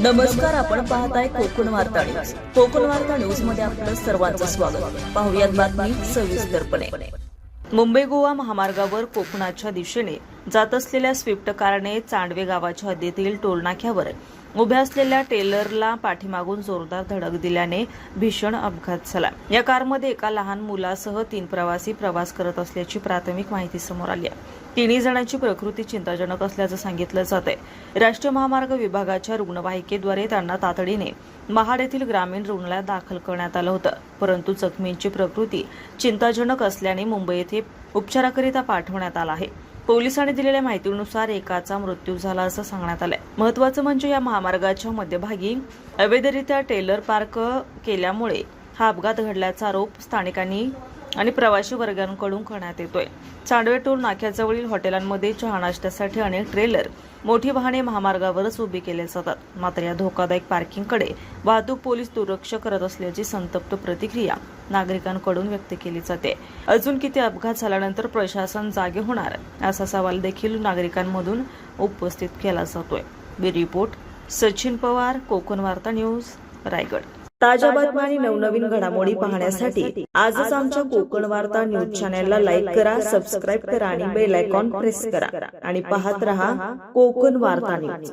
नमस्कार, आपण पाहताय कोकण वार्ता न्यूज. कोकण वार्ता न्यूज मध्ये आपलं सर्वांचं स्वागत. पाहुयात बातमी सविस्तरपणे. मुंबई गोवा महामार्गावर कोकणाच्या दिशेने जात असलेल्या स्विफ्ट कारने चांडवे गावाच्या हद्दीतील टोलनाक्यावर उभ्या असलेल्या टेलरला पाठीमागून जोरदार धडक दिल्याने भीषण अपघात झाला. या कारमध्ये एका लहान मुलासह 3 प्रवासी प्रवास करत असल्याची प्राथमिक माहिती समोर आली आहे. तिन्ही जणांची प्रकृती चिंताजनक असल्याचं सांगितलं जात आहे. राष्ट्रीय महामार्ग विभागाच्या रुग्णवाहिकेद्वारे त्यांना तातडीने महाड येथील ग्रामीण रुग्णालयात दाखल करण्यात आलं होतं, परंतु जखमींची प्रकृती चिंताजनक असल्याने मुंबई येथे उपचाराकरिता पाठवण्यात आलं आहे. पोलिसांनी दिलेल्या माहितीनुसार एकाचा मृत्यू झाला असं सांगण्यात आलंय. महत्त्वाचं म्हणजे या महामार्गाच्या मध्यभागी अवैधरित्या टेलर पार्क केल्यामुळे हा अपघात घडल्याचा आरोप स्थानिकांनी आणि प्रवासी वर्गांकडून करण्यात येतोय. चांडवे टोल नाक्याजवळील हॉटेलांमध्ये चहा नाश्त्यासाठी अनेक ट्रेलर, मोठी वाहने महामार्गावरच उभी केली जातात. मात्र या धोकादायक पार्किंगकडे वाहतूक पोलीस दुर्लक्ष करत असल्याची संतप्त प्रतिक्रिया नागरिकांकडून व्यक्त केली जाते. अजून किती अपघात झाल्यानंतर प्रशासन जागे होणार, असा सवाल देखील नागरिकांमधून उपस्थित केला जातोय. ब्युरो रिपोर्ट सचिन पवार, कोकण वार्ता न्यूज, रायगड. ताज्या बातम्या आणि नवनवीन घडामोडी पाहण्यासाठी आजच आमच्या कोकण वार्ता न्यूज चॅनलला लाईक करा, सबस्क्राईब करा आणि बेल आयकॉन प्रेस करा आणि पाहत रहा कोकण वार्ता न्यूज.